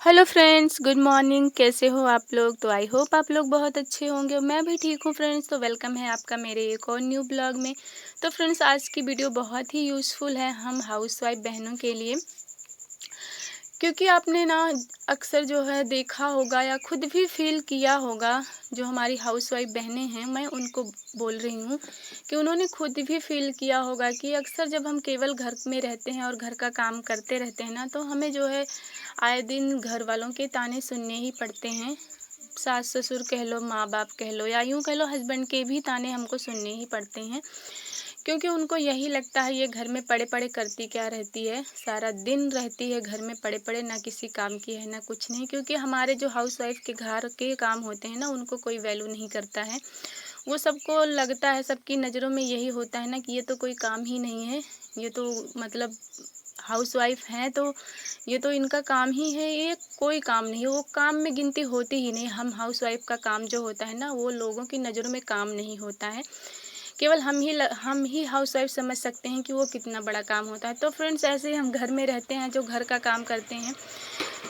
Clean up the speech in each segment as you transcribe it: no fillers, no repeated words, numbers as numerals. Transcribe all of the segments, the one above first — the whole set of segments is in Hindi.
Hello friends, good morning. कैसे हो आप लोग? तो आई होप आप लोग बहुत अच्छे होंगे। मैं भी ठीक हूँ फ्रेंड्स। तो वेलकम है आपका मेरे एक और न्यू ब्लॉग में। तो फ्रेंड्स, आज की वीडियो बहुत ही यूज़फुल है हम हाउसवाइफ बहनों के लिए, क्योंकि आपने ना अक्सर जो है देखा होगा या खुद भी फील किया होगा। जो हमारी हाउसवाइफ बहनें हैं, मैं उनको बोल रही हूँ कि उन्होंने खुद भी फील किया होगा कि अक्सर जब हम केवल घर में रहते हैं और घर का काम करते रहते हैं ना, तो हमें जो है आए दिन घर वालों के ताने सुनने ही पड़ते हैं। सास ससुर कह लो, माँ बाप कह लो, या यूँ कह लो हस्बैंड के भी ताने हमको सुनने ही पड़ते हैं, क्योंकि उनको यही लगता है ये घर में पड़े पड़े करती क्या रहती है, सारा दिन रहती है घर में पड़े पड़े, ना किसी काम की है ना कुछ नहीं। क्योंकि हमारे जो हाउसवाइफ के घर के काम होते हैं ना, उनको कोई वैल्यू नहीं करता है। वो सबको लगता है, सबकी नज़रों में यही होता है ना कि ये तो कोई काम ही नहीं है, ये तो मतलब हाउसवाइफ हैं तो ये तो इनका काम ही है, ये कोई काम नहीं है, वो काम में गिनती होती ही नहीं। हम हाउसवाइफ का काम जो होता है ना, वो लोगों की नज़रों में काम नहीं होता है। केवल हम ही हाउसवाइफ समझ सकते हैं कि वो कितना बड़ा काम होता है। तो फ्रेंड्स, ऐसे ही हम घर में रहते हैं, जो घर का काम करते हैं,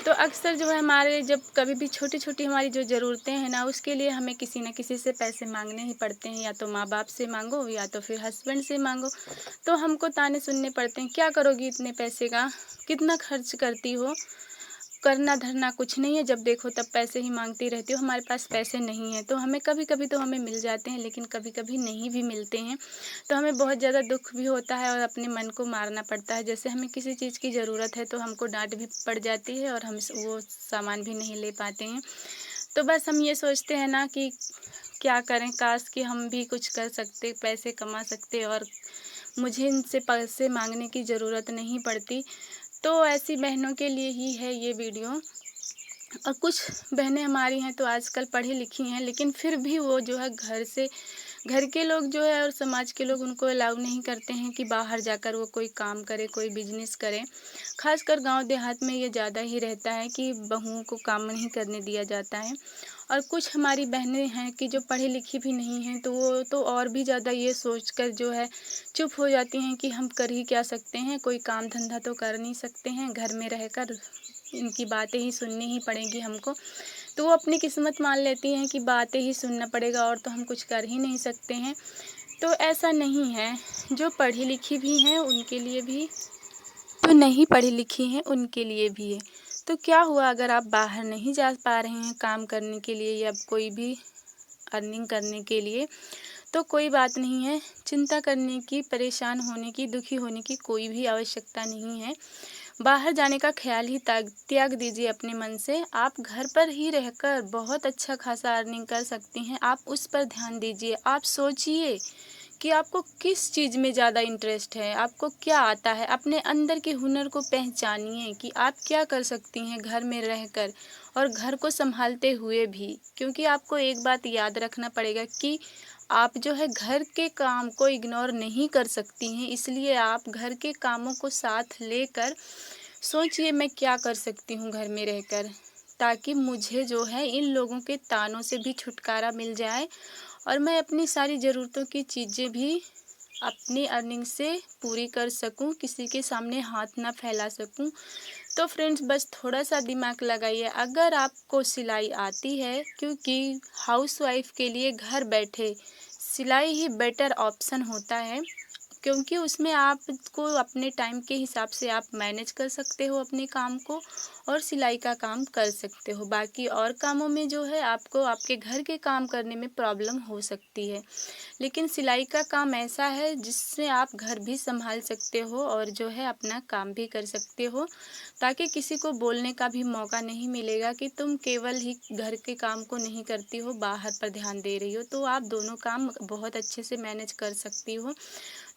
तो अक्सर जो है हमारे जब कभी भी छोटी-छोटी हमारी जो ज़रूरतें हैं ना, उसके लिए हमें किसी न किसी से पैसे माँगने ही पड़ते हैं। या तो माँ-बाप से माँगो या तो फिर हस्बैंड से माँगो। तो हमको ताने सुनने पड़ते हैं, क्या करोगी इतने पैसे का? कितना खर्च करती हो? करना धरना कुछ नहीं है, जब देखो तब पैसे ही माँगती रहती हो, हमारे पास पैसे नहीं हैं। तो हमें कभी-कभी तो हमें मिल जाते हैं, लेकिन कभी-कभी नहीं भी मिलते हैं। तो हमें बहुत ज़्यादा दुःख भी होता है और अपने मन को मारना पड़ता है। जैसे हमें किसी चीज़ की ज़रूरत है, तो हमको डाँट भी पड़ जाती है और हम वो सामान भी नहीं ले पाते हैं। तो बस हम ये सोचते हैं ना कि क्या करें, काश कि हम भी कुछ कर सकते, पैसे कमा सकते और मुझे इनसे पैसे माँगने की ज़रूरत नहीं पड़ती। तो ऐसी बहनों के लिए ही है ये वीडियो। और कुछ बहनें हमारी हैं तो आजकल पढ़ी लिखी हैं, लेकिन फिर भी वो जो है घर के लोग जो है और समाज के लोग उनको अलाउ नहीं करते हैं कि बाहर जाकर वो कोई काम करे, कोई बिजनेस करे। खासकर गांव देहात में ये ज़्यादा ही रहता है कि बहुओं को काम नहीं करने दिया जाता है। और कुछ हमारी बहनें हैं कि जो पढ़ी लिखी भी नहीं हैं, तो वो तो और भी ज़्यादा ये सोचकर जो है चुप हो जाती हैं कि हम कर ही क्या सकते हैं, कोई काम धंधा तो कर नहीं सकते हैं, घर में रहकर इनकी बातें ही सुननी ही पड़ेंगी हमको। तो वो अपनी किस्मत मान लेती हैं कि बातें ही सुनना पड़ेगा और तो हम कुछ कर ही नहीं सकते हैं। तो ऐसा नहीं है, जो पढ़ी लिखी भी हैं उनके लिए भी, जो नहीं पढ़ी लिखी हैं उनके लिए भी है। तो क्या हुआ अगर आप बाहर नहीं जा पा रहे हैं काम करने के लिए या कोई भी अर्निंग करने के लिए, तो कोई बात नहीं है। चिंता करने की, परेशान होने की, दुखी होने की कोई भी आवश्यकता नहीं है। बाहर जाने का ख्याल ही त्याग दीजिए अपने मन से। आप घर पर ही रहकर बहुत अच्छा खासा अर्निंग कर सकती हैं। आप उस पर ध्यान दीजिए। आप सोचिए कि आपको किस चीज़ में ज़्यादा इंटरेस्ट है, आपको क्या आता है। अपने अंदर के हुनर को पहचानिए कि आप क्या कर सकती हैं घर में रहकर और घर को संभालते हुए भी। क्योंकि आपको एक बात याद रखना पड़ेगा कि आप जो है घर के काम को इग्नोर नहीं कर सकती हैं, इसलिए आप घर के कामों को साथ लेकर सोचिए मैं क्या कर सकती हूँ घर में रहकर, ताकि मुझे जो है इन लोगों के तानों से भी छुटकारा मिल जाए और मैं अपनी सारी ज़रूरतों की चीज़ें भी अपनी अर्निंग से पूरी कर सकूं, किसी के सामने हाथ ना फैला सकूं। तो फ्रेंड्स, बस थोड़ा सा दिमाग लगाइए। अगर आपको सिलाई आती है, क्योंकि हाउसवाइफ के लिए घर बैठे सिलाई ही बेटर ऑप्शन होता है, क्योंकि उसमें आपको अपने टाइम के हिसाब से आप मैनेज कर सकते हो अपने काम को और सिलाई का काम कर सकते हो। बाकी और कामों में जो है आपको आपके घर के काम करने में प्रॉब्लम हो सकती है, लेकिन सिलाई का काम ऐसा है जिससे आप घर भी संभाल सकते हो और जो है अपना काम भी कर सकते हो, ताकि किसी को बोलने का भी मौका नहीं मिलेगा कि तुम केवल ही घर के काम को नहीं करती हो, बाहर पर ध्यान दे रही हो। तो आप दोनों काम बहुत अच्छे से मैनेज कर सकती हो।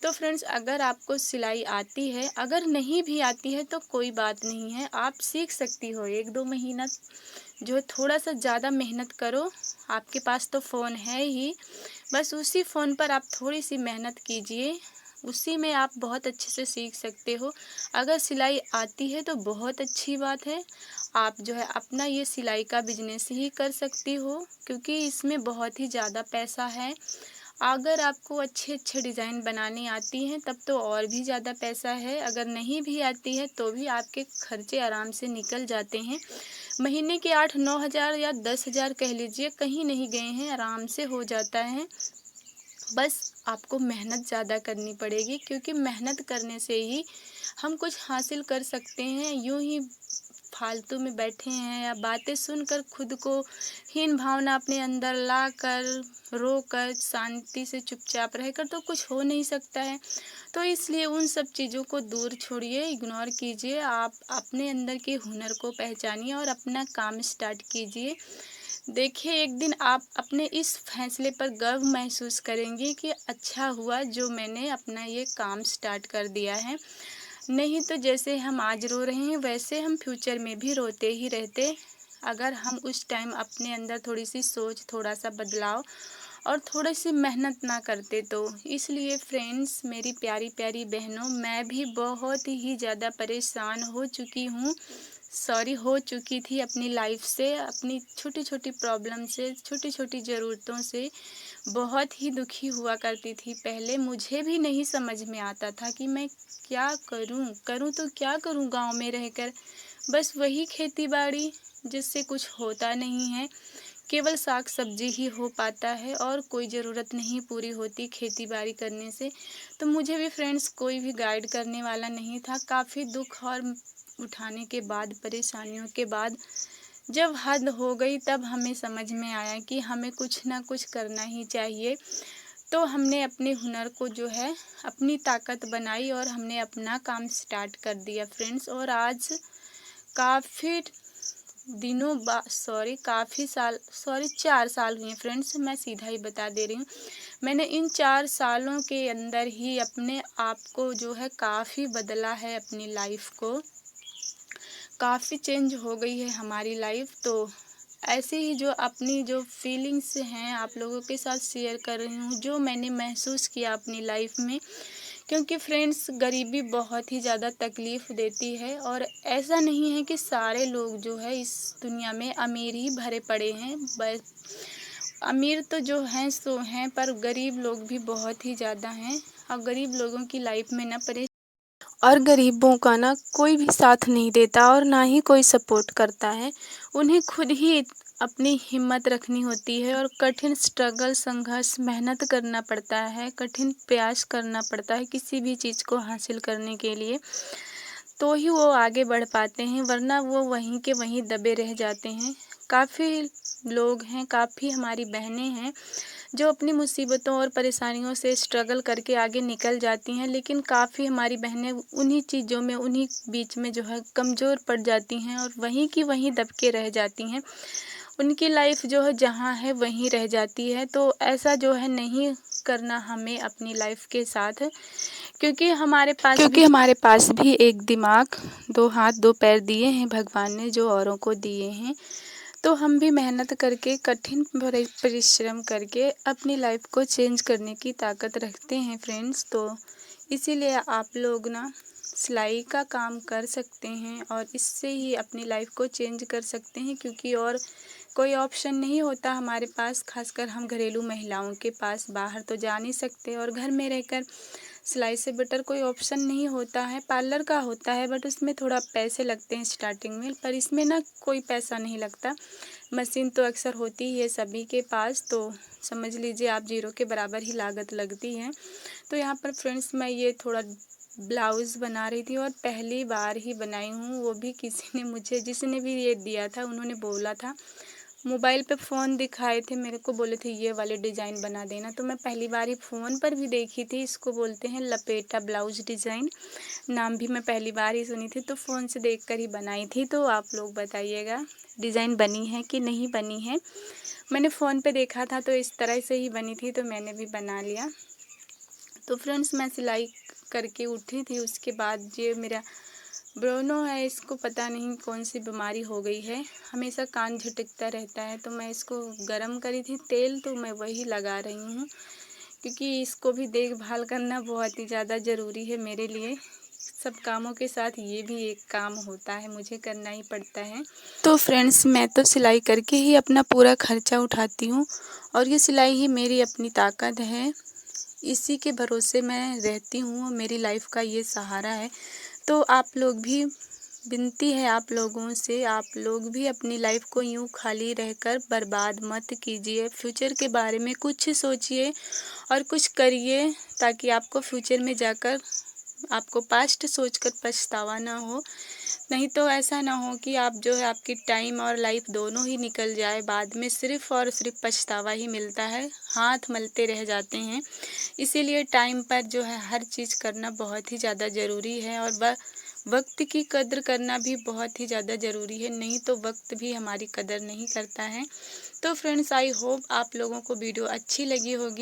तो फ्रेंड्स, अगर आपको सिलाई आती है, अगर नहीं भी आती है तो कोई बात नहीं है, आप सीख सकती हो। 1-2 महीना जो है थोड़ा सा ज़्यादा मेहनत करो। आपके पास तो फ़ोन है ही, बस उसी फ़ोन पर आप थोड़ी सी मेहनत कीजिए, उसी में आप बहुत अच्छे से सीख सकते हो। अगर सिलाई आती है तो बहुत अच्छी बात है, आप जो है अपना ये सिलाई का बिजनेस ही कर सकती हो, क्योंकि इसमें बहुत ही ज़्यादा पैसा है। अगर आपको अच्छे-अच्छे डिज़ाइन बनाने आती हैं तब तो और भी ज़्यादा पैसा है, अगर नहीं भी आती है तो भी आपके खर्चे आराम से निकल जाते हैं। महीने के 8-9 हज़ार या 10,000 कह लीजिए, कहीं नहीं गए हैं, आराम से हो जाता है। बस आपको मेहनत ज़्यादा करनी पड़ेगी, क्योंकि मेहनत करने से ही हम कुछ हासिल कर सकते हैं। यूं ही फालतू में बैठे हैं या बातें सुनकर खुद को हीन भावना अपने अंदर लाकर, रोकर, शांति से चुपचाप रहकर तो कुछ हो नहीं सकता है। तो इसलिए उन सब चीज़ों को दूर छोड़िए, इग्नोर कीजिए। आप अपने अंदर के हुनर को पहचानिए और अपना काम स्टार्ट कीजिए। देखिए, एक दिन आप अपने इस फैसले पर गर्व महसूस करेंगे कि अच्छा हुआ जो मैंने अपना ये काम स्टार्ट कर दिया है। नहीं तो जैसे हम आज रो रहे हैं, वैसे हम फ्यूचर में भी रोते ही रहते, अगर हम उस टाइम अपने अंदर थोड़ी सी सोच, थोड़ा सा बदलाव और थोड़ी सी मेहनत ना करते तो। इसलिए फ्रेंड्स, मेरी प्यारी प्यारी बहनों, मैं भी बहुत ही ज़्यादा परेशान हो चुकी थी अपनी लाइफ से, अपनी छोटी छोटी प्रॉब्लम से, छोटी छोटी ज़रूरतों से बहुत ही दुखी हुआ करती थी। पहले मुझे भी नहीं समझ में आता था कि मैं क्या करूं तो क्या करूं गांव में रहकर। बस वही खेती बाड़ी, जिससे कुछ होता नहीं है, केवल साग सब्जी ही हो पाता है और कोई ज़रूरत नहीं पूरी होती खेती बाड़ी करने से। तो मुझे भी फ्रेंड्स कोई भी गाइड करने वाला नहीं था। काफ़ी दुख और उठाने के बाद, परेशानियों के बाद जब हद हो गई, तब हमें समझ में आया कि हमें कुछ ना कुछ करना ही चाहिए। तो हमने अपने हुनर को जो है अपनी ताकत बनाई और हमने अपना काम स्टार्ट कर दिया फ्रेंड्स। और आज काफ़ी दिनों बाद, काफ़ी साल, 4 साल हुए फ्रेंड्स, मैं सीधा ही बता दे रही हूँ। मैंने इन 4 सालों के अंदर ही अपने आप को जो है काफ़ी बदला है, अपनी लाइफ को काफ़ी चेंज हो गई है हमारी लाइफ। तो ऐसे ही जो अपनी जो फीलिंग्स हैं आप लोगों के साथ शेयर कर रही हूँ, जो मैंने महसूस किया अपनी लाइफ में। क्योंकि फ्रेंड्स, गरीबी बहुत ही ज़्यादा तकलीफ़ देती है और ऐसा नहीं है कि सारे लोग जो है इस दुनिया में अमीर ही भरे पड़े हैं। बस अमीर तो जो हैं सो हैं, पर गरीब लोग भी बहुत ही ज़्यादा हैं और गरीब लोगों की लाइफ में ना और गरीबों का ना कोई भी साथ नहीं देता और ना ही कोई सपोर्ट करता है। उन्हें खुद ही अपनी हिम्मत रखनी होती है और कठिन स्ट्रगल, संघर्ष, मेहनत करना पड़ता है, कठिन प्रयास करना पड़ता है किसी भी चीज़ को हासिल करने के लिए। तो ही वो आगे बढ़ पाते हैं, वरना वो वहीं के वहीं दबे रह जाते हैं। काफ़ी लोग हैं, काफ़ी हमारी बहनें हैं जो अपनी मुसीबतों और परेशानियों से स्ट्रगल करके आगे निकल जाती हैं, लेकिन काफ़ी हमारी बहनें उन्हीं चीज़ों में, उन्हीं बीच में जो है कमज़ोर पड़ जाती हैं और वहीं की वहीं दब के रह जाती हैं। उनकी लाइफ जो है जहाँ है वहीं रह जाती है। तो ऐसा जो है नहीं करना हमें अपनी लाइफ के साथ, क्योंकि हमारे पास भी एक दिमाग, 2 हाथ 2 पैर दिए हैं भगवान ने, जो औरों को दिए हैं। तो हम भी मेहनत करके, कठिन परिश्रम करके अपनी लाइफ को चेंज करने की ताकत रखते हैं फ्रेंड्स। तो इसीलिए आप लोग ना सिलाई का काम कर सकते हैं और इससे ही अपनी लाइफ को चेंज कर सकते हैं, क्योंकि और कोई ऑप्शन नहीं होता हमारे पास। खासकर हम घरेलू महिलाओं के पास बाहर तो जा नहीं सकते और घर में रहकर सिलाई से बेटर कोई ऑप्शन नहीं होता है। पार्लर का होता है, बट उसमें थोड़ा पैसे लगते हैं स्टार्टिंग में, पर इसमें ना कोई पैसा नहीं लगता। मशीन तो अक्सर होती ही है सभी के पास, तो समझ लीजिए आप ज़ीरो के बराबर ही लागत लगती है। तो यहाँ पर फ्रेंड्स, मैं ये थोड़ा ब्लाउज़ बना रही थी और पहली बार ही बनाई हूँ, वो भी किसी ने मुझे, जिसने भी ये दिया था, उन्होंने बोला था, मोबाइल पे फ़ोन दिखाए थे मेरे को, बोले थे ये वाले डिज़ाइन बना देना। तो मैं पहली बार ही फ़ोन पर भी देखी थी, इसको बोलते हैं लपेटा ब्लाउज़ डिज़ाइन, नाम भी मैं पहली बार ही सुनी थी। तो फ़ोन से देखकर ही बनाई थी। तो आप लोग बताइएगा डिज़ाइन बनी है कि नहीं बनी है। मैंने फ़ोन पे देखा था तो इस तरह से ही बनी थी, तो मैंने भी बना लिया। तो फ्रेंड्स, मैं सिलाई करके उठी थी, उसके बाद ये मेरा ब्रोनो है, इसको पता नहीं कौन सी बीमारी हो गई है, हमेशा कान झटकता रहता है। तो मैं इसको गरम करी थी तेल, तो मैं वही लगा रही हूँ, क्योंकि इसको भी देखभाल करना बहुत ही ज़्यादा ज़रूरी है मेरे लिए। सब कामों के साथ ये भी एक काम होता है, मुझे करना ही पड़ता है। तो फ्रेंड्स, मैं तो सिलाई करके ही अपना पूरा खर्चा उठाती हूँ और ये सिलाई ही मेरी अपनी ताकत है। इसी के भरोसे मैं रहती हूँ, मेरी लाइफ का ये सहारा है। तो आप लोग भी विनती है आप लोगों से, आप लोग भी अपनी लाइफ को यूं खाली रहकर बर्बाद मत कीजिए। फ्यूचर के बारे में कुछ सोचिए और कुछ करिए, ताकि आपको फ्यूचर में जाकर आपको पास्ट सोचकर पछतावा ना हो। नहीं तो ऐसा ना हो कि आप जो है आपकी टाइम और लाइफ दोनों ही निकल जाए, बाद में सिर्फ और सिर्फ पछतावा ही मिलता है, हाथ मलते रह जाते हैं। इसीलिए टाइम पर जो है हर चीज़ करना बहुत ही ज़्यादा ज़रूरी है, और वक्त की कद्र करना भी बहुत ही ज़्यादा ज़रूरी है, नहीं तो वक्त भी हमारी कदर नहीं करता है। तो फ्रेंड्स, आई होप आप लोगों को वीडियो अच्छी लगी होगी।